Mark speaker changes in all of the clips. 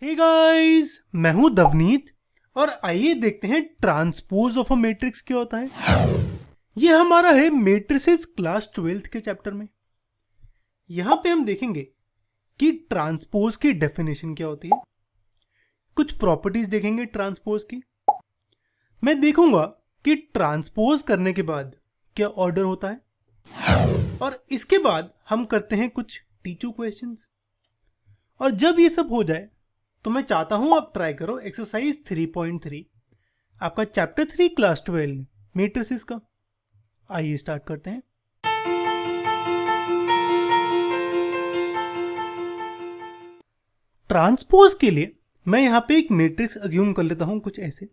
Speaker 1: Hey guys, मैं हूं दवनीत और आइए देखते हैं ट्रांसपोज ऑफ अ मैट्रिक्स क्या होता है। ये हमारा है मैट्रिसेस क्लास 12th के चैप्टर में। यहां पे हम देखेंगे कि ट्रांसपोज की डेफिनेशन क्या होती है, कुछ प्रॉपर्टीज देखेंगे ट्रांसपोज की। मैं देखूंगा कि ट्रांसपोज करने के बाद क्या ऑर्डर होता है और इसके बाद हम करते हैं कुछ टीचू क्वेश्चंस। और जब ये सब हो जाए तो मैं चाहता हूं आप ट्राई करो एक्सरसाइज 3.3, आपका चैप्टर 3 क्लास 12 मैट्रिसेस का। आइए स्टार्ट करते हैं। ट्रांसपोज के लिए मैं यहां पे एक मैट्रिक्स अज्यूम कर लेता हूं कुछ ऐसे।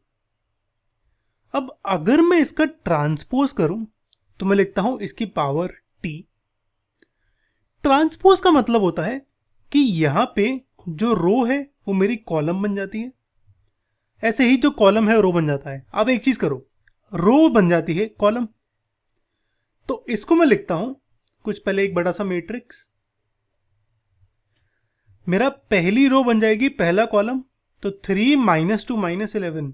Speaker 1: अब अगर मैं इसका ट्रांसपोज करूं तो मैं लिखता हूं इसकी पावर t। ट्रांसपोज का मतलब होता है कि यहां पे जो रो है वो मेरी कॉलम बन जाती है, ऐसे ही जो कॉलम है रो बन जाता है। अब एक चीज करो, रो बन जाती है कॉलम, तो इसको मैं लिखता हूं कुछ पहले एक बड़ा सा मैट्रिक्स। मेरा पहली रो बन जाएगी पहला कॉलम, तो 3 - 2 - 11,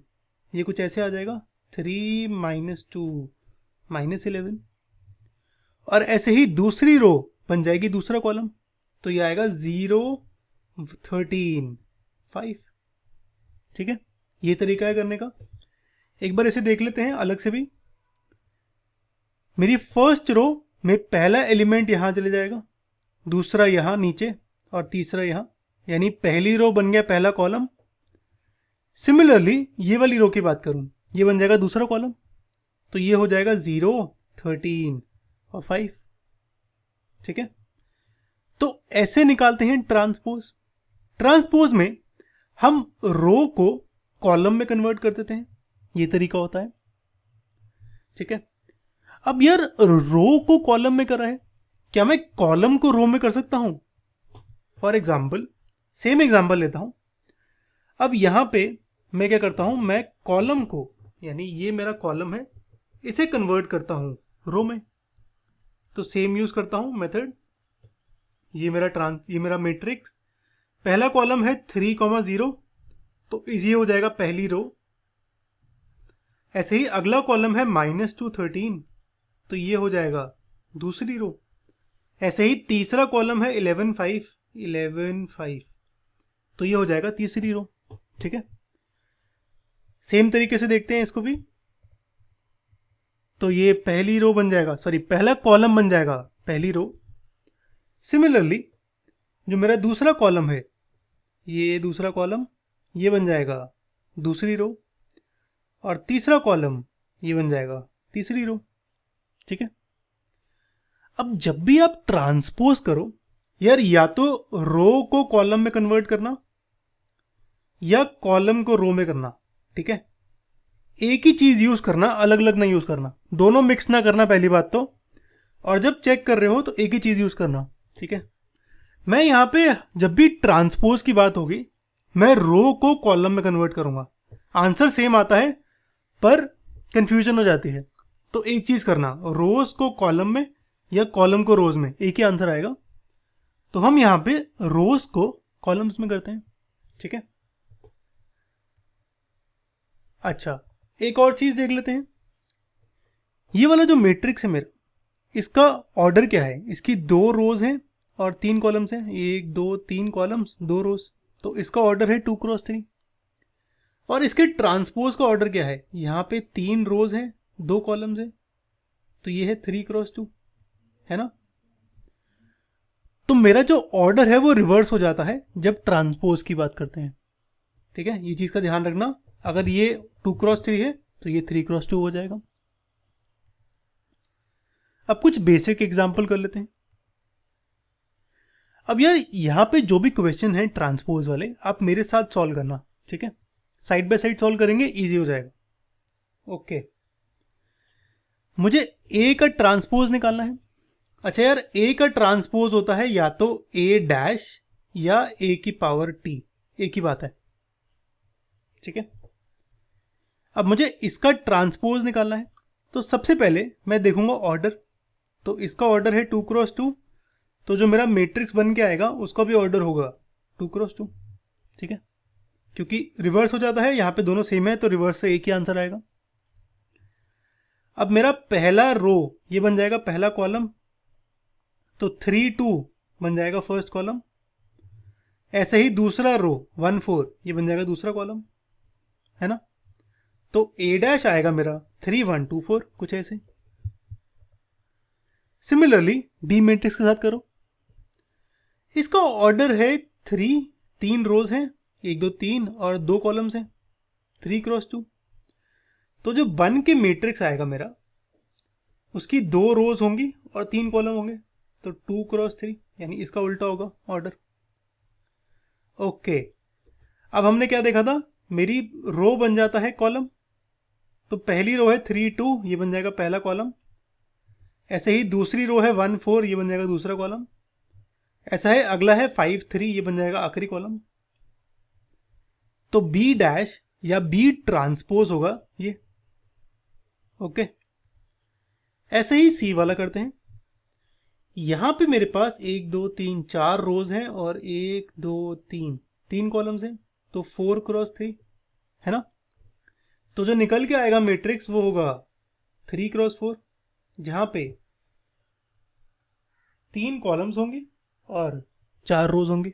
Speaker 1: ये कुछ ऐसे आ जाएगा 3 - 2 - 11। और ऐसे ही दूसरी रो बन जाएगी दूसरा कॉलम, तो ये आएगा 0 13 5। ठीक है, ये तरीका है करने का। एक बार इसे देख लेते हैं अलग से भी। मेरी फर्स्ट रो में पहला एलिमेंट यहां चले जाएगा, दूसरा यहां नीचे और तीसरा यहां, यानी पहली रो बन गया पहला कॉलम। सिमिलरली ये वाली रो की बात करूं, ये बन जाएगा दूसरा कॉलम, तो ये हो जाएगा 0 13 और 5। ठीक है, तो ऐसे निकालते हैं ट्रांसपोज। ट्रांसपोज में हम रो को कॉलम में कन्वर्ट कर देते हैं, ये तरीका होता है। ठीक है, अब यार रो को कॉलम में कर रहा है, क्या मैं कॉलम को रो में कर सकता हूं? फॉर एग्जाम्पल, सेम एग्जाम्पल लेता हूं। अब यहां पे मैं क्या करता हूं, मैं कॉलम को, यानी ये मेरा कॉलम है, इसे कन्वर्ट करता हूं रो में। तो सेम यूज करता हूं मेथड। ये मेरा मैट्रिक्स, पहला कॉलम है 3,0, तो ये हो जाएगा पहली रो। ऐसे ही अगला कॉलम है -2 13, तो ये हो जाएगा दूसरी रो। ऐसे ही तीसरा कॉलम है 11 5, तो ये हो जाएगा तीसरी रो। ठीक है, सेम तरीके से देखते हैं इसको भी। तो ये पहली रो बन जाएगा, सॉरी पहला कॉलम बन जाएगा पहली रो। सिमिलरली जो मेरा दूसरा कॉलम है, ये दूसरा कॉलम ये बन जाएगा दूसरी रो, और तीसरा कॉलम ये बन जाएगा तीसरी रो। ठीक है, अब जब भी आप ट्रांसपोज करो यार, या तो रो को कॉलम में कन्वर्ट करना या कॉलम को रो में करना। ठीक है, एक ही चीज यूज करना, अलग अलग नहीं यूज करना, दोनों मिक्स ना करना पहली बात तो। और जब चेक कर रहे हो तो एक ही चीज यूज करना। ठीक है, मैं यहां पे जब भी ट्रांसपोज की बात होगी, मैं रो को कॉलम में कन्वर्ट करूंगा। आंसर सेम आता है पर कंफ्यूजन हो जाती है, तो एक चीज करना, रोज को कॉलम में या कॉलम को रोज में, एक ही आंसर आएगा। तो हम यहां पे रोज को कॉलम्स में करते हैं। ठीक है, अच्छा एक और चीज देख लेते हैं। ये वाला जो मैट्रिक्स है मेरा, इसका ऑर्डर क्या है? इसकी 2 रोज हैं और 3 कॉलम्स हैं, 1 2 3 कॉलम्स 2 रोज, तो इसका ऑर्डर है 2x3। और इसके ट्रांसपोज का ऑर्डर क्या है? यहाँ पे 3 रोज हैं 2 कॉलम्स हैं, तो ये है 3x2, है ना। तो मेरा जो ऑर्डर है वो रिवर्स हो जाता है जब ट्रांसपोज की बात करते हैं। ठीक है, ये चीज का ध्यान रखना। अगर ये 2x3 है तो ये 3x2 हो जाएगा। अब कुछ बेसिक एग्जांपल कर लेते हैं। अब यार यहां पे जो भी क्वेश्चन है ट्रांसपोज वाले, आप मेरे साथ सॉल्व करना। ठीक है, साइड बाय साइड सॉल्व करेंगे, इजी हो जाएगा। ओके, मुझे ए का ट्रांसपोज निकालना है। अच्छा यार, ए का ट्रांसपोज होता है या तो ए डैश या ए की पावर टी, एक ही बात है। ठीक है, अब मुझे इसका ट्रांसपोज निकालना है, तो सबसे पहले मैं देखूंगा ऑर्डर। तो इसका ऑर्डर है 2x2, तो जो मेरा मैट्रिक्स बन के आएगा उसका भी ऑर्डर होगा 2x2। ठीक है, क्योंकि रिवर्स हो जाता है, यहाँ पे दोनों सेम है तो रिवर्स से एक ही आंसर आएगा। अब मेरा पहला रो ये बन जाएगा पहला कॉलम, तो 3 2 बन जाएगा फर्स्ट कॉलम। ऐसे ही दूसरा रो 1 4 ये बन जाएगा दूसरा कॉलम, है ना। तो ए डैश आएगा मेरा 3 1 2 4, कुछ ऐसे। सिमिलरली बी मैट्रिक्स के साथ करो। इसका ऑर्डर है 3, 3 रोज हैं, 1 2 3 और 2 कॉलम्स हैं, 3 क्रॉस 2। तो जो बन के मैट्रिक्स आएगा मेरा, उसकी 2 रोज होंगी और 3 कॉलम होंगे, तो 2 क्रॉस 3, यानी इसका उल्टा होगा ऑर्डर। ओके, अब हमने क्या देखा था, मेरी रो बन जाता है कॉलम। तो पहली रो है 3 2, ये बन जाएगा पहला कॉलम। ऐसे ही दूसरी रो है 1 4, ये बन जाएगा दूसरा कॉलम। ऐसा है अगला है 5 3, ये बन जाएगा आखिरी कॉलम। तो बी डैश या बी ट्रांसपोज होगा ये। ओके, ऐसे ही सी वाला करते हैं। यहां पे मेरे पास 1 2 3 4 रोज हैं और 1 2 3 3 कॉलम्स हैं, तो 4 क्रॉस 3, है ना। तो जो निकल के आएगा मैट्रिक्स वो होगा 3 क्रॉस 4, जहां पे 3 कॉलम्स होंगे और 4 रोज होंगे।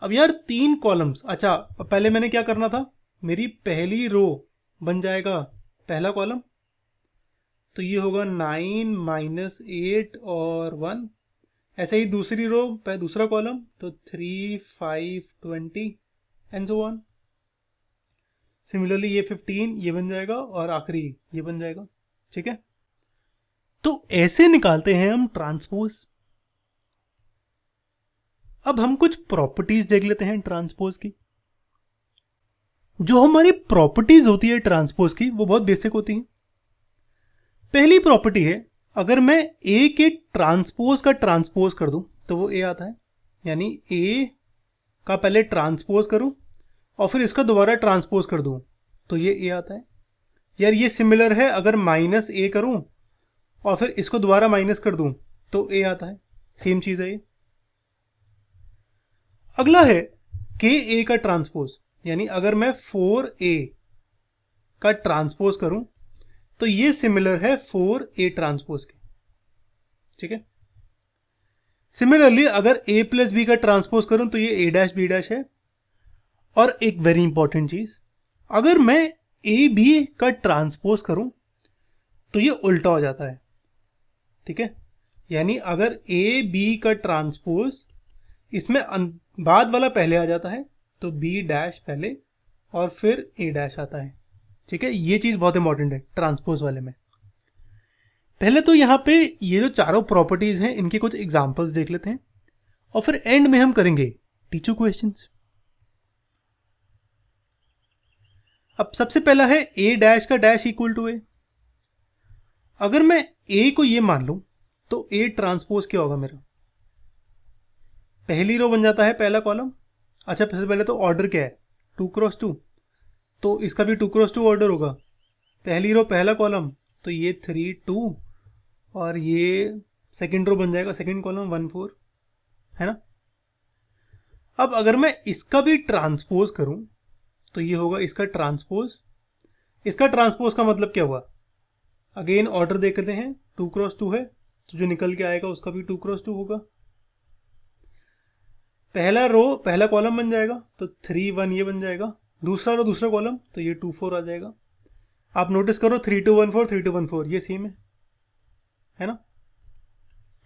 Speaker 1: अब यार 3 कॉलम्स, अच्छा पहले मैंने क्या करना था, मेरी पहली रो बन जाएगा पहला कॉलम, तो ये होगा 9 -8 और 1। ऐसे ही दूसरी रो पे दूसरा कॉलम, तो 3 5 20 एंड सो ऑन। सिमिलरली ये 15 ये बन जाएगा और आखिरी ये बन जाएगा, ठीक है। तो ऐसे निकालते हैं हम ट्रांसपोज। अब हम कुछ प्रॉपर्टीज देख लेते हैं ट्रांसपोज की। जो हमारी प्रॉपर्टीज होती है ट्रांसपोज की वो बहुत बेसिक होती हैं। पहली प्रॉपर्टी है, अगर मैं ए के ट्रांसपोज का ट्रांसपोज कर दूं तो वो ए आता है, यानी ए का पहले ट्रांसपोज करूं और फिर इसका दोबारा ट्रांसपोज कर दूं तो ये ए आता है। यार ये सिमिलर है, अगर माइनस ए करूं और फिर इसको दोबारा माइनस कर दूं तो ए आता है, सेम चीज है ये। अगला है के ए का ट्रांसपोज, यानी अगर मैं 4a का ट्रांसपोज करूं तो ये सिमिलर है 4a ट्रांसपोज के, ठीक है। सिमिलरली अगर a प्लस बी का ट्रांसपोज करूं तो ये a डैश बी डैश है। और एक वेरी इंपॉर्टेंट चीज, अगर मैं a b का ट्रांसपोज करूं तो ये उल्टा हो जाता है, ठीक है। यानी अगर a b का ट्रांसपोज, इसमें बाद वाला पहले आ जाता है तो b डैश पहले और फिर a डैश आता है, ठीक है। ये चीज बहुत इंपॉर्टेंट है ट्रांसपोज वाले में। पहले तो यहां पे ये जो चारों प्रॉपर्टीज हैं इनके कुछ एग्जांपल्स देख लेते हैं और फिर एंड में हम करेंगे टीचर क्वेश्चंस। अब सबसे पहला है a डैश का डैश इक्वल टू a। अगर मैं a को ये मान लूं तो a ट्रांसपोज क्या होगा मेरा, पहली रो बन जाता है पहला कॉलम। अच्छा सबसे पहले तो ऑर्डर क्या है, 2 क्रॉस 2, तो इसका भी 2 क्रॉस 2 ऑर्डर होगा। पहली रो पहला कॉलम, तो ये 3 2 और ये सेकंड रो बन जाएगा सेकंड कॉलम 1 4, है ना। अब अगर मैं इसका भी ट्रांसपोज करूं तो ये होगा इसका ट्रांसपोज। इसका ट्रांसपोज का मतलब क्या हुआ, अगेन ऑर्डर देखते हैं, 2 क्रॉस 2 है तो जो निकल के आएगा उसका भी 2 क्रॉस 2 होगा। पहला रो पहला कॉलम बन जाएगा तो 3 1 ये बन जाएगा, दूसरा रो दूसरा कॉलम तो ये 2 4 आ जाएगा। आप नोटिस करो 3 2 1 4 3 2 1 4 ये सेम है ना।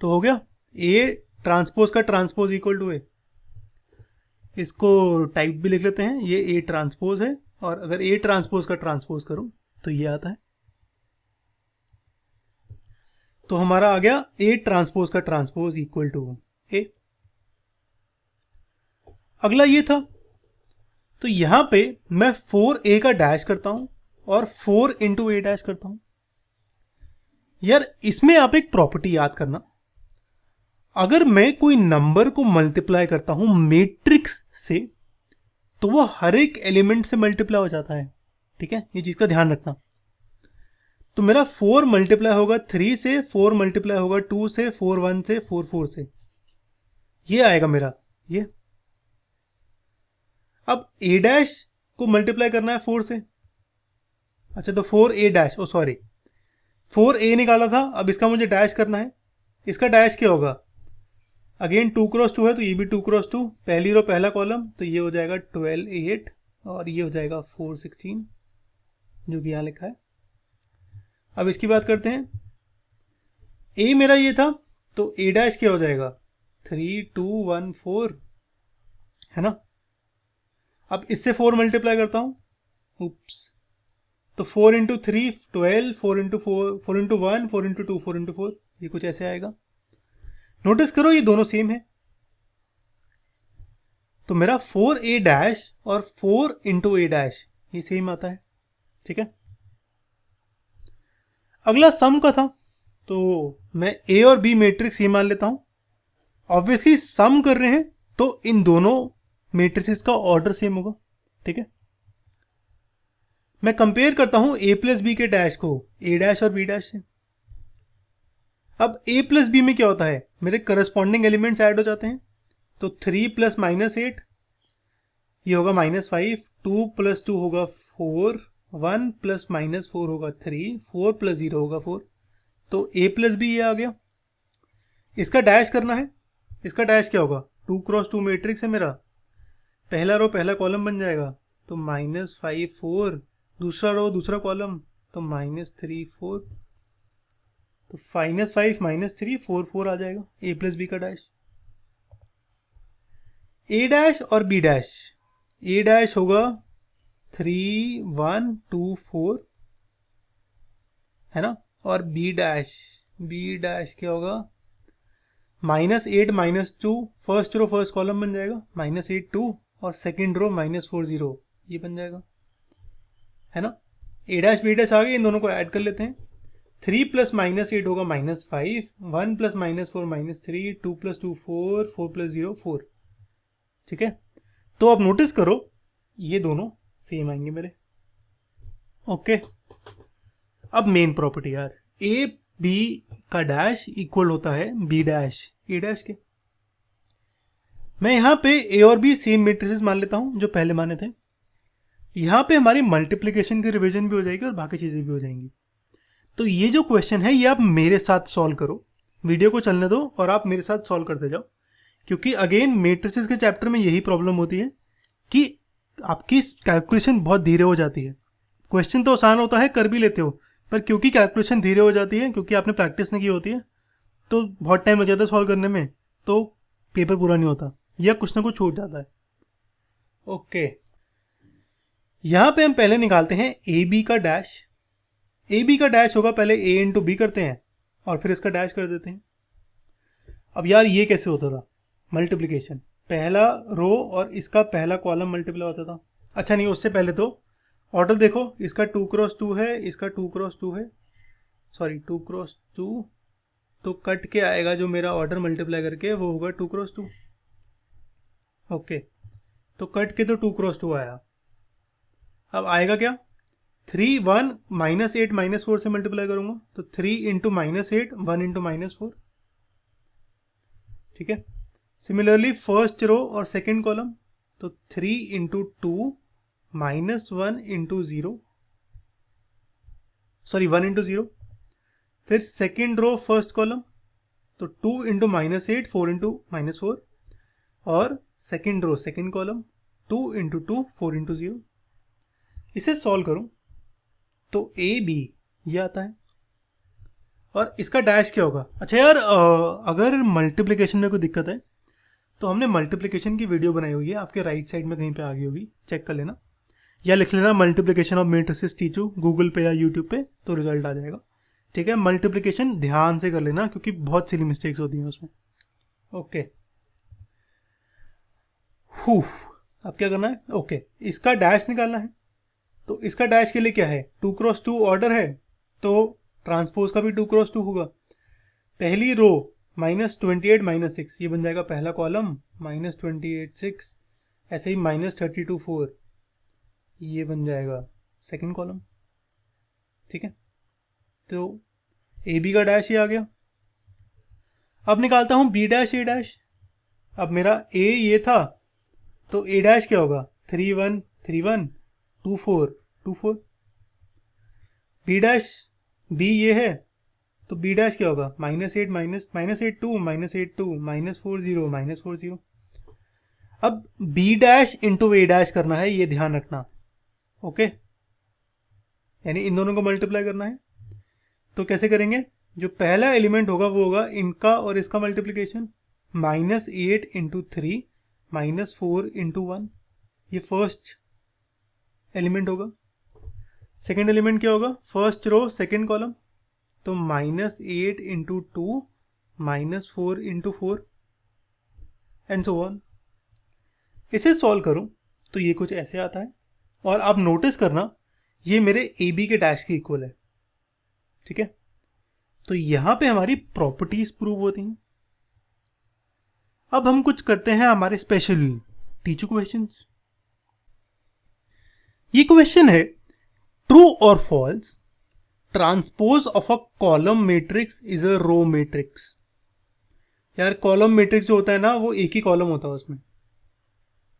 Speaker 1: तो हो गया ए ट्रांसपोज का ट्रांसपोज इक्वल टू ए। इसको टाइप भी लिख लेते हैं, ये ए ट्रांसपोज है और अगर ए ट्रांसपोज का ट्रांसपोज करूं तो ये आता है। तो हमारा आ गया ए ट्रांसपोज का ट्रांसपोज इक्वल टू ए। अगला ये था, तो यहां पे मैं 4a का डैश करता हूं और 4 इंटू ए डैश करता हूं। यार इसमें आप एक प्रॉपर्टी याद करना, अगर मैं कोई नंबर को मल्टीप्लाई करता हूं मैट्रिक्स से तो वो हर एक एलिमेंट से मल्टीप्लाई हो जाता है, ठीक है। ये चीज का ध्यान रखना। तो मेरा 4 मल्टीप्लाई होगा 3 से, 4 मल्टीप्लाई होगा 2 से, 4 1 से, 4 4 से, ये आएगा मेरा ये। अब ए डैश को मल्टीप्लाई करना है 4 से। अच्छा तो 4a डैश, ओ सॉरी 4a निकाला था, अब इसका मुझे डैश करना है। इसका डैश क्या होगा, अगेन 2 क्रॉस 2 है तो ये भी 2 क्रॉस 2, पहली रो पहला कॉलम, तो ये हो जाएगा 12 8 और ये हो जाएगा 4 16 जो कि यहाँ लिखा है। अब इसकी बात करते हैं, ए मेरा ये था तो ए डैश क्या हो जाएगा 3 2 1 4, है ना। अब इससे 4 मल्टीप्लाई करता हूँ, उप्स, तो 4 into 3 12, 4 into 4 4 into 1 4 into 2 4 into 4, ये कुछ ऐसे आएगा। नोटिस करो ये दोनों सेम है, तो मेरा 4a डैश और 4 इंटू ए डैश ये सेम आता है, ठीक है। अगला सम का था, तो मैं ए और बी मैट्रिक्स ये मान लेता हूं। ऑब्वियसली सम कर रहे हैं तो इन दोनों मैट्रिसेस का ऑर्डर सेम होगा, ठीक है। मैं कंपेयर करता हूं ए प्लस बी के डैश को ए डैश और बी डैश से। अब a प्लस बी में क्या होता है, मेरे करस्पॉन्डिंग एलिमेंट्स ऐड हो जाते हैं, तो 3 प्लस -8 ये होगा -5, 2 प्लस 2 होगा 4, 1 प्लस -4 होगा 3, 4 प्लस 0 होगा 4, तो a प्लस बी ये आ गया। इसका डैश करना है, इसका डैश क्या होगा 2 क्रॉस 2 मैट्रिक्स है मेरा, पहला रो पहला कॉलम बन जाएगा, तो -5 4, दूसरा रो दूसरा कॉलम, तो -3 4, तो -5 -3 4 4 आ जाएगा ए प्लस बी का डैश। ए डैश और बी डैश, ए डैश होगा 3 1 2 4, है ना, और बी डैश क्या होगा -8 -2, फर्स्ट रो फर्स्ट कॉलम बन जाएगा, -8 2 और सेकेंड रो -4 0, ये बन जाएगा, है ना। ए डैश बी डैश आ गए, इन दोनों को ऐड कर लेते हैं। 3 प्लस -8 होगा -5, 1 प्लस -4 -3, 2 प्लस 2 4, 4 प्लस 0 4, ठीक है। तो अब नोटिस करो ये दोनों सेम आएंगे मेरे, ओके। अब मेन प्रॉपर्टी यार, ए बी का डैश इक्वल होता है बी डैश ए डैश के। मैं यहाँ पे ए और बी सेम मैट्रिसेस मान लेता हूँ जो पहले माने थे। यहाँ पे हमारी मल्टीप्लिकेशन की रिवीजन भी हो जाएगी और बाकी चीज़ें भी हो जाएंगी। तो ये जो क्वेश्चन है ये आप मेरे साथ सॉल्व करो, वीडियो को चलने दो और आप मेरे साथ सॉल्व करते जाओ, क्योंकि अगेन मैट्रिसेस के चैप्टर में यही प्रॉब्लम होती है कि आपकी कैलकुलेशन बहुत धीरे हो जाती है। क्वेश्चन तो आसान होता है, कर भी लेते हो, पर क्योंकि कैलकुलेशन धीरे हो जाती है, क्योंकि आपने प्रैक्टिस नहीं की होती है, तो बहुत टाइम लग जाता है सॉल्व करने में, तो पेपर पूरा नहीं होता या कुछ ना कुछ छूट जाता है, ओके। यहाँ पे हम पहले निकालते हैं ए बी का डैश। ए बी का डैश होगा, पहले ए इंटू बी करते हैं और फिर इसका डैश कर देते हैं। अब यार ये कैसे होता था, मल्टीप्लिकेशन, पहला रो और इसका पहला कॉलम मल्टीप्लाई होता था। अच्छा नहीं, उससे पहले तो ऑर्डर देखो, इसका 2 क्रॉस 2 है, इसका 2 क्रॉस 2 है, सॉरी 2 क्रॉस 2, तो कट के आएगा जो मेरा ऑर्डर मल्टीप्लाई करके वो होगा 2 क्रॉस 2, ओके। तो कट के तो 2 क्रॉस 2 आया। अब आएगा क्या, 3 1 -8 -4 से मल्टीप्लाई करूंगा, तो 3 इंटू -8 1 इंटू -4, ठीक है। सिमिलरली फर्स्ट रो और सेकेंड कॉलम, तो 3 इंटू 2 -1 इंटू 0, सॉरी 1 इंटू 0, फिर सेकेंड रो फर्स्ट कॉलम, तो 2 इंटू -8 4 इंटू -4, और second row second column 2 into 2 4 into 0। इसे सॉल्व करूं तो ए बी ये आता है, और इसका डैश क्या होगा। अच्छा यार, अगर मल्टीप्लिकेशन में कोई दिक्कत है तो हमने मल्टीप्लिकेशन की वीडियो बनाई हुई है, आपके राइट साइड में कहीं पे आ गई होगी, चेक कर लेना, या लिख लेना मल्टीप्लिकेशन ऑफ मैट्रिसेस टीचू गूगल पे या यूट्यूब पे, तो रिजल्ट आ जाएगा, ठीक है। मल्टीप्लिकेशन ध्यान से कर लेना क्योंकि बहुत सिली मिस्टेक्स होती हैं उसमें, ओके। अब क्या करना है, ओके, इसका डैश निकालना है। तो इसका डैश के लिए क्या है, 2 क्रॉस 2 ऑर्डर है, तो ट्रांसपोज का भी 2 क्रॉस 2 होगा। पहली रो -28 -6 ये बन जाएगा पहला कॉलम, -28 6, ऐसे ही -32 4 ये बन जाएगा सेकंड कॉलम, ठीक है। तो ए बी का डैश ये आ गया। अब निकालता हूँ बी डैश ए डैश। अब मेरा ए ये था, तो ए डैश क्या होगा, 3 1 3 1 2 4 2 4। बी डैश बी ये है तो बी डैश क्या होगा, -8 -8 2 -8 2 -4 0 -4 0। अब बी डैश इंटू ए डैश करना है, ये ध्यान रखना। ओके, यानी इन दोनों को मल्टीप्लाई करना है। तो कैसे करेंगे, जो पहला एलिमेंट होगा वो होगा इनका और इसका मल्टीप्लिकेशन, -8 इंटू 3 -4 इंटू 1, ये फर्स्ट एलिमेंट होगा। सेकेंड एलिमेंट क्या होगा, फर्स्ट रो सेकेंड कॉलम, तो -8 into 2 -4 into 4 and so on. इसे सॉल्व करूं तो ये कुछ ऐसे आता है, और आप नोटिस करना ये मेरे ए बी के डैश के इक्वल है। ठीक है, तो यहां पे हमारी प्रॉपर्टीज प्रूव होती हैं। अब हम कुछ करते हैं हमारे स्पेशल टीचर क्वेश्चंस। ये क्वेश्चन है, ट्रू और false, transpose of a column matrix is a row matrix. यार कॉलम मैट्रिक्स जो होता है ना, वो एक ही कॉलम होता है उसमें।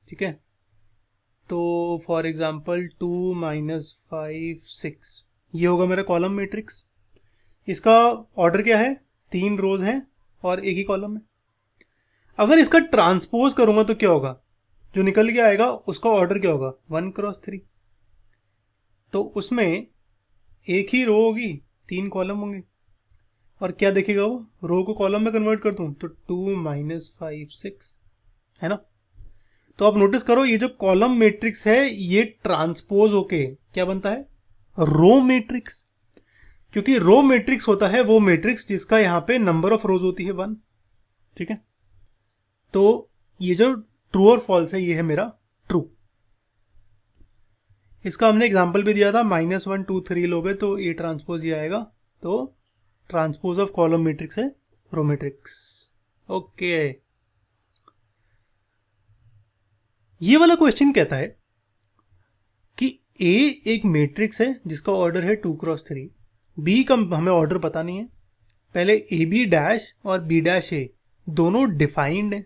Speaker 1: ठीक है, तो फॉर एग्जांपल 2 -5 6, ये होगा मेरा कॉलम मैट्रिक्स। इसका ऑर्डर क्या है, 3 रोज हैं और एक ही कॉलम है। अगर इसका ट्रांसपोज करूंगा तो क्या होगा, जो निकल के आएगा उसका ऑर्डर क्या होगा, 1 क्रॉस 3। तो उसमें एक ही रो होगी, 3 कॉलम होंगे, और क्या देखेगा वो, रो को कॉलम में कन्वर्ट कर दूं तो 2 -5 6 है ना। तो आप नोटिस करो, ये जो कॉलम मैट्रिक्स है ये ट्रांसपोज होके क्या बनता है, रो मैट्रिक्स। क्योंकि रो मैट्रिक्स होता है वो मैट्रिक्स जिसका यहां पे नंबर ऑफ रोज होती है 1। ठीक है, तो ये जो ट्रू और फॉल्स है ये है मेरा ट्रू। इसका हमने एग्जांपल भी दिया था, -1 2 3 लोगे तो ए ट्रांसपोज ये आएगा। तो ट्रांसपोज ऑफ कॉलम मैट्रिक्स है रो मैट्रिक्स। ओके, ये वाला क्वेश्चन कहता है कि ए एक मैट्रिक्स है जिसका ऑर्डर है 2 क्रॉस 3, बी का हमें ऑर्डर पता नहीं है, पहले ए बी डैश और बी डैश ए दोनों डिफाइंड है,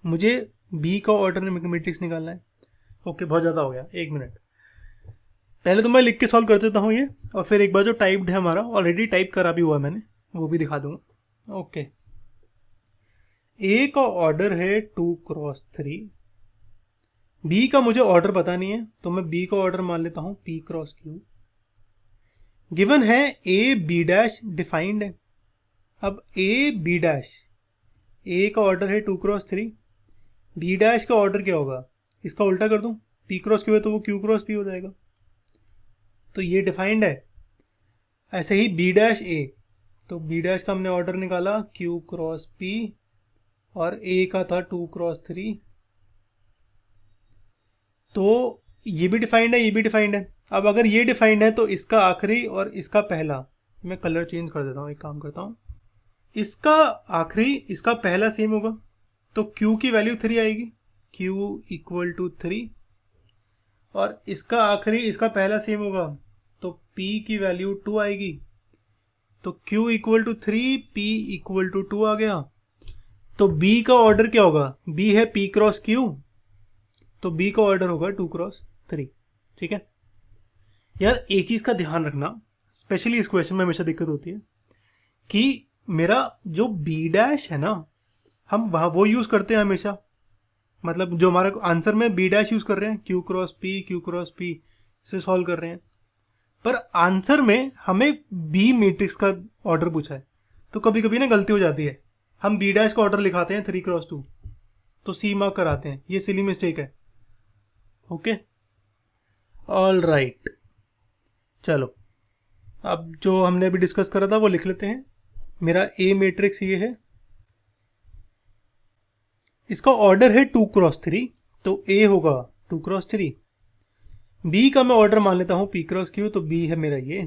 Speaker 1: मुझे बी का ऑर्डर मैट्रिक्स निकालना है। ओके, बहुत ज़्यादा हो गया, 1 मिनट। पहले तो मैं लिख के सॉल्व कर देता हूँ ये, और फिर एक बार जो टाइप्ड है हमारा, ऑलरेडी टाइप करा भी हुआ है मैंने, वो भी दिखा दूंगा। ओके, ए का ऑर्डर है 2 क्रॉस 3, बी का मुझे ऑर्डर पता नहीं है तो मैं बी का ऑर्डर मान लेता हूं p क्रॉस क्यू। गिवन है ए बी डैश डिफाइंड है। अब ए बी डैश, ए का ऑर्डर है 2 क्रॉस 3, बी डैश का ऑर्डर क्या होगा, इसका उल्टा कर दूं, p क्रॉस क्यू है तो वो q क्रॉस p हो जाएगा, तो ये डिफाइंड है। ऐसे ही बी डैश ए, तो बी डैश का हमने ऑर्डर निकाला q क्रॉस p, और ए का था 2 क्रॉस 3, तो ये भी डिफाइंड है, ये भी डिफाइंड है। अब अगर ये डिफाइंड है तो इसका आखिरी और इसका पहला, मैं कलर चेंज कर देता हूँ, एक काम करता हूँ, इसका आखिरी इसका पहला सेम होगा तो Q की वैल्यू 3 आएगी, Q इक्वल टू 3, और इसका आखिरी इसका पहला सेम होगा तो P की वैल्यू 2 आएगी, तो Q equal to 3, P equal to 2 आ गया। तो B का ऑर्डर क्या होगा, B है P क्रॉस Q, तो बी का ऑर्डर होगा 2 क्रॉस 3। ठीक है यार, एक चीज का ध्यान रखना, स्पेशली इस क्वेश्चन में हमेशा दिक्कत होती है कि मेरा जो बी डैश है ना, हम वहाँ वो यूज करते हैं हमेशा, मतलब जो हमारा आंसर में बी डैश यूज कर रहे हैं, क्यू क्रॉस पी से सॉल्व कर रहे हैं, पर आंसर में हमें बी मैट्रिक्स का ऑर्डर पूछा है, तो कभी कभी ना गलती हो जाती है, हम बी डैश का ऑर्डर लिखाते हैं 3 क्रॉस 2, तो सी मार्क कराते हैं, ये सिली मिस्टेक है। ओके, ऑल राइट, चलो अब जो हमने अभी डिस्कस करा था वो लिख लेते हैं। मेरा ए मैट्रिक्स ये है, इसका ऑर्डर है 2 क्रॉस 3, तो ए होगा 2 क्रॉस 3, बी का मैं ऑर्डर मान लेता हूं p क्रॉस क्यू, तो बी है मेरा ये,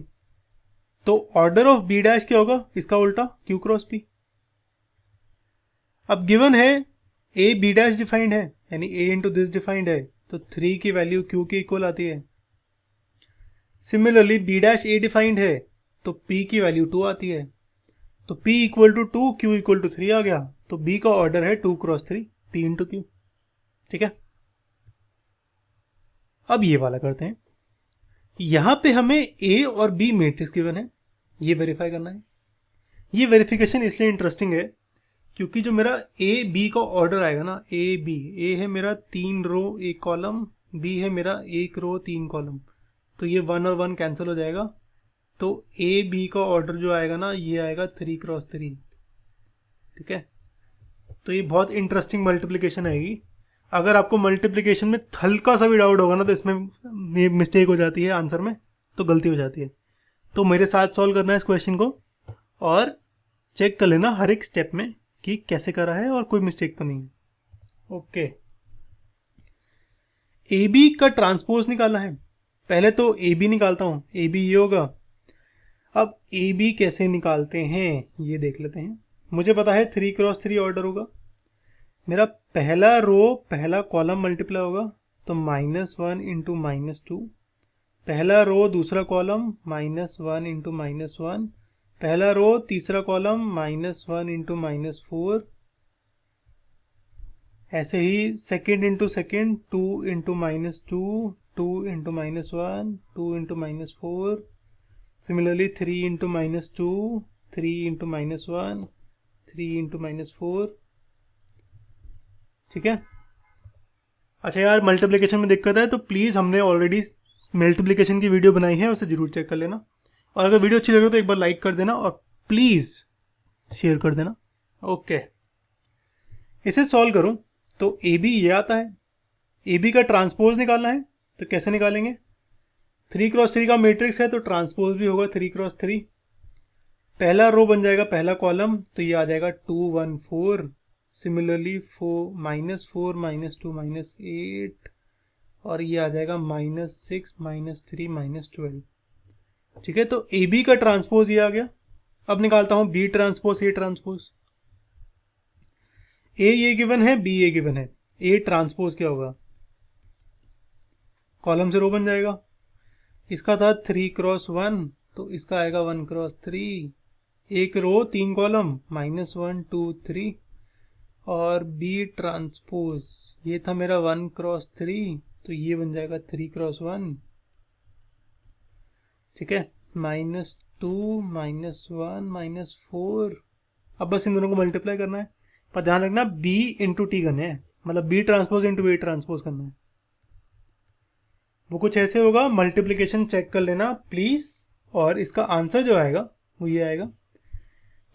Speaker 1: तो ऑर्डर ऑफ बी डैश क्या होगा, इसका उल्टा q क्रॉस p। अब गिवन है ए बी डैश डिफाइंड है, यानी ए इंटू दिस डिफाइंड है, तो 3 की वैल्यू q के इक्वल आती है। सिमिलरली बी डैश ए डिफाइंड है तो p की वैल्यू 2 आती है, तो p equal to 2, q equal to 3 आ गया, तो b का ऑर्डर है 2 क्रॉस 3, p इंटू क्यू। ठीक है, अब ये वाला करते हैं। यहाँ पे हमें ए और बी मैट्रिक्स गिवन है, ये वेरीफाई करना है। ये वेरिफिकेशन इसलिए इंटरेस्टिंग है क्योंकि जो मेरा ए बी का ऑर्डर आएगा ना, ए बी, ए है मेरा 3 रो 1 कॉलम, बी है मेरा 1 रो 3 कॉलम, तो ये 1 और 1 कैंसिल हो जाएगा। तो ए बी का ऑर्डर जो आएगा ना, ये आएगा 3x3। ठीक है, तो ये बहुत इंटरेस्टिंग मल्टीप्लिकेशन आएगी। अगर आपको मल्टीप्लिकेशन में हल्का सा भी डाउट होगा ना, तो इसमें मिस्टेक हो जाती है, आंसर में तो गलती हो जाती है। तो मेरे साथ सॉल्व करना है इस क्वेश्चन को और चेक कर लेना हर एक स्टेप में कि कैसे करा है और कोई मिस्टेक तो नहीं है। ओके, ए बी का ट्रांसपोज निकालना है। पहले तो ए बी निकालता हूँ, ए बी ये होगा। अब ए बी कैसे निकालते हैं ये देख लेते हैं। मुझे पता है 3x3 ऑर्डर होगा। मेरा पहला रो पहला कॉलम मल्टीप्लाई होगा, तो -1 इंटू -2। पहला रो दूसरा कॉलम -1 इंटू -1। पहला रो तीसरा कॉलम -1 इंटू -4। ऐसे ही second into second 2 into -2, 2 into -1, 2 into -4। Similarly 3 into -2, 3 into -1, 3 into -4। ठीक है। अच्छा यार, मल्टीप्लिकेशन में दिक्कत है तो प्लीज़, हमने ऑलरेडी मल्टीप्लिकेशन की वीडियो बनाई है, उसे ज़रूर चेक कर लेना। और अगर वीडियो अच्छी लगे तो एक बार लाइक कर देना और प्लीज़ शेयर कर देना। ओके, इसे सॉल्व करूं तो ए बी ये आता है। ए बी का ट्रांसपोज निकालना है, तो कैसे निकालेंगे? 3x3 का मैट्रिक्स है तो ट्रांसपोज भी होगा 3x3। पहला रो बन जाएगा पहला कॉलम, तो ये आ जाएगा 2 1 4। सिमिलरली -4 -2 -8, और ये आ जाएगा -6 -3 -12। ठीक है, तो ए बी का ट्रांसपोज ये आ गया। अब निकालता हूं बी ट्रांसपोज ए ट्रांसपोज। ए ये गिवन है, बी ये गिवन है। ए ट्रांसपोज क्या होगा? कॉलम से रो बन जाएगा। इसका था 3x1, तो इसका आएगा 1x3। एक रो 3 कॉलम -1 2 3। और बी ट्रांसपोज ये था मेरा 1x3, तो ये बन जाएगा 3x1। ठीक है, -2 -1 -4। अब बस इन दोनों को मल्टीप्लाई करना है, पर ध्यान रखना b इंटू टी करने हैं, मतलब b transpose into A transpose करना है। वो कुछ ऐसे होगा, मल्टीप्लिकेशन चेक कर लेना प्लीज़। और इसका आंसर जो आएगा वो ये आएगा।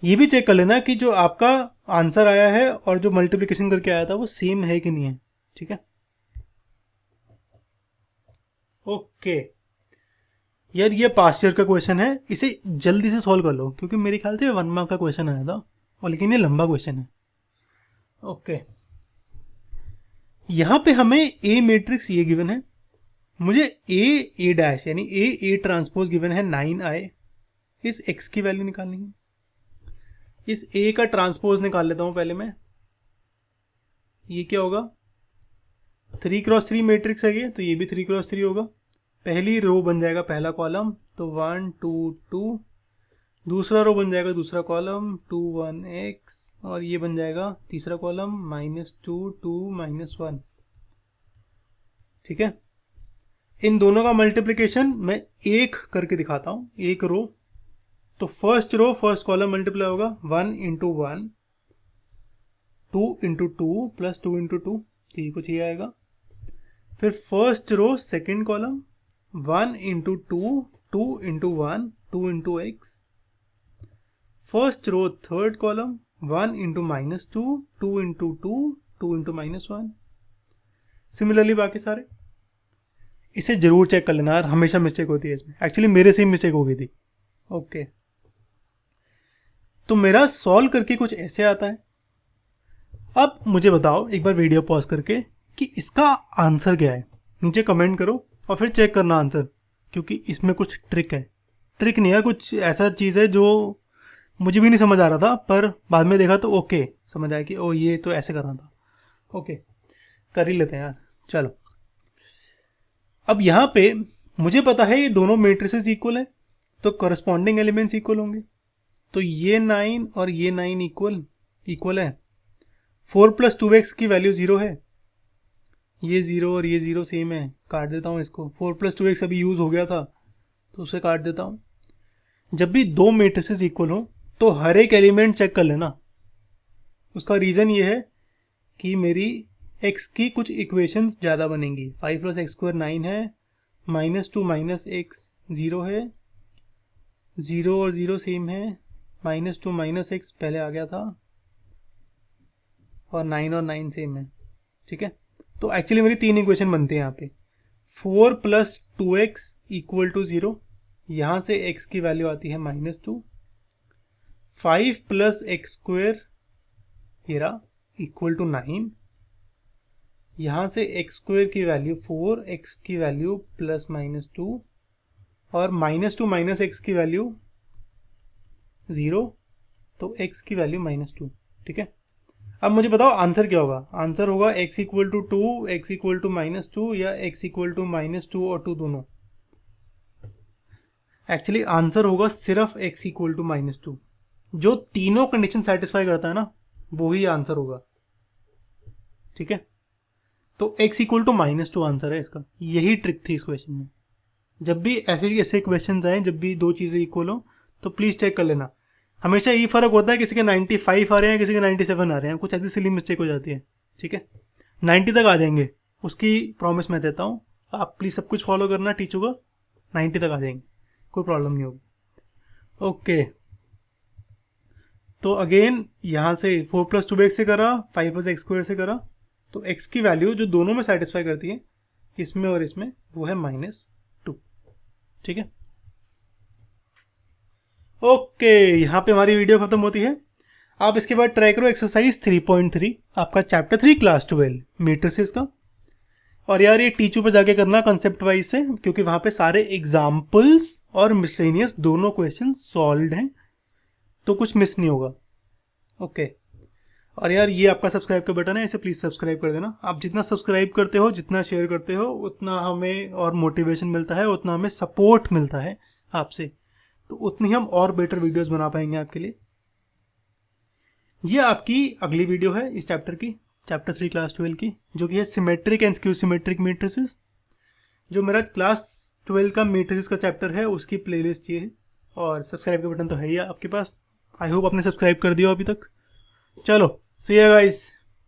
Speaker 1: ये भी चेक कर लेना कि जो आपका आंसर आया है और जो मल्टीप्लिकेशन करके आया था वो सेम है कि नहीं है। ठीक है, ओके यार, ये पास्ट ईयर का क्वेश्चन है, इसे जल्दी से सॉल्व कर लो क्योंकि मेरे ख्याल से 1 मार्क का क्वेश्चन आया था, और लेकिन ये लंबा क्वेश्चन है। ओके, यहाँ पे हमें ए मैट्रिक्स ये गिवन है। मुझे ए डैश यानी ए ट्रांसपोज गिवन है 9i। इस x की वैल्यू निकालनी है। इस a का ट्रांसपोज निकाल लेता हूँ पहले मैं। ये क्या होगा? 3x3 मैट्रिक्स है ये, तो ये भी 3x3 होगा। पहली रो बन जाएगा पहला कॉलम, तो 1 2 2। दूसरा रो बन जाएगा दूसरा कॉलम 2 1 x, और ये बन जाएगा तीसरा कॉलम -2 2 -1। ठीक है, इन दोनों का मल्टीप्लिकेशन मैं एक करके दिखाता हूँ, एक रो। तो first row first column multiply होगा 1 इंटू 1, 2 इंटू 2 प्लस 2 इंटू 2, तो ये कुछ ये आएगा। फिर first row second column 1 into 2, 2 into 1, 2 into x। First row third column 1 into -2, 2 into 2, 2 into -1। Similarly बाकी सारे। इसे जरूर चेक कर लेना यार, हमेशा मिस्टेक होती है इसमें। एक्चुअली मेरे से ही मिस्टेक हो गई थी। ओके, तो मेरा सॉल्व करके कुछ ऐसे आता है। अब मुझे बताओ एक बार वीडियो पॉज करके कि इसका आंसर क्या है। नीचे कमेंट करो और फिर चेक करना आंसर, क्योंकि इसमें कुछ ट्रिक है। ट्रिक नहीं यार, कुछ ऐसा चीज़ है जो मुझे भी नहीं समझ आ रहा था, पर बाद में देखा तो ओके समझ आया कि ओ ये तो ऐसे करना था। ओके, कर ही लेते हैं यार, चलो। अब यहाँ पे मुझे पता है ये दोनों मैट्रिसेस इक्वल है, तो करस्पॉन्डिंग एलिमेंट्स इक्वल होंगे। तो ये 9 और ये 9 इक्वल है। 4 + 2x की वैल्यू 0 है। ये 0 और ये 0 सेम है, काट देता हूँ इसको। 4+2x अभी यूज़ हो गया था तो उसे काट देता हूँ। जब भी दो मैट्रिसेस इक्वल हो तो हर एक एलिमेंट चेक कर लेना। उसका रीज़न ये है कि मेरी x की कुछ इक्वेशंस ज़्यादा बनेंगी। 5+x² 9 है, -2 -x 0 है, 0 और 0 सेम है, -2 -x पहले आ गया था, और 9 और 9 सेम है। ठीक है, तो एक्चुअली मेरी 3 इक्वेशन बनती हैं यहाँ पे। 4+2x = 0, यहाँ से x की वैल्यू आती है -2। 5+x² ये रहा = 9, यहाँ से x² की वैल्यू 4, x की वैल्यू +-2, और -2 -x की वैल्यू 0, तो x की वैल्यू -2। ठीक है, अब मुझे बताओ आंसर क्या होगा। आंसर होगा x = 2, x = -2, या x = -2 और 2 दोनों। एक्चुअली आंसर होगा सिर्फ x = -2। जो तीनों कंडीशन सेटिस्फाई करता है ना, वो ही आंसर होगा। ठीक है, तो x = -2 आंसर है इसका। यही ट्रिक थी इस क्वेश्चन में। जब भी ऐसे क्वेश्चन आए, जब भी दो चीज़ें इक्वल हो, तो प्लीज़ चेक कर लेना। हमेशा यही फ़र्क होता है, किसी के 95 आ रहे हैं, किसी के 97 आ रहे हैं, कुछ ऐसी सिली मिस्टेक हो जाती है। ठीक है, 90 तक आ जाएंगे, उसकी प्रॉमिस मैं देता हूँ। आप प्लीज़ सब कुछ फॉलो करना, टीच होगा, 90 तक आ जाएंगे, कोई प्रॉब्लम नहीं होगी। ओके, तो अगेन यहाँ से 4+2x से करा, 5+x² से करा, तो x की वैल्यू जो दोनों में सेटिस्फाई करती है, इसमें और इसमें, वो है -2। ठीक है, ओके, यहाँ पे हमारी वीडियो खत्म होती है। आप इसके बाद ट्राई करो एक्सरसाइज 3.3, आपका चैप्टर 3 क्लास 12 मैट्रिसेस का। और यार ये टीचू पे जाके करना कंसेप्ट वाइज से, क्योंकि वहाँ पे सारे एग्जाम्पल्स और मिसलेनियस दोनों क्वेश्चन सॉल्व हैं, तो कुछ मिस नहीं होगा। ओके, और यार ये आपका सब्सक्राइब का बटन है, इसे प्लीज़ सब्सक्राइब कर देना। आप जितना सब्सक्राइब करते हो, जितना शेयर करते हो, उतना हमें और मोटिवेशन मिलता है, उतना हमें सपोर्ट मिलता है आपसे, तो उतनी हम और बेटर वीडियोस बना पाएंगे आपके लिए। ये आपकी अगली वीडियो है इस चैप्टर की, चैप्टर 3 क्लास 12 की, जो कि है symmetric and skew symmetric matrices. जो मेरा क्लास 12 का मैट्रिसेस का चैप्टर है, उसकी प्लेलिस्ट ये है, और सब्सक्राइब का बटन तो है ही आपके पास। आई होप आपने सब्सक्राइब कर दिया अभी तक। चलो, सी यू गाइस।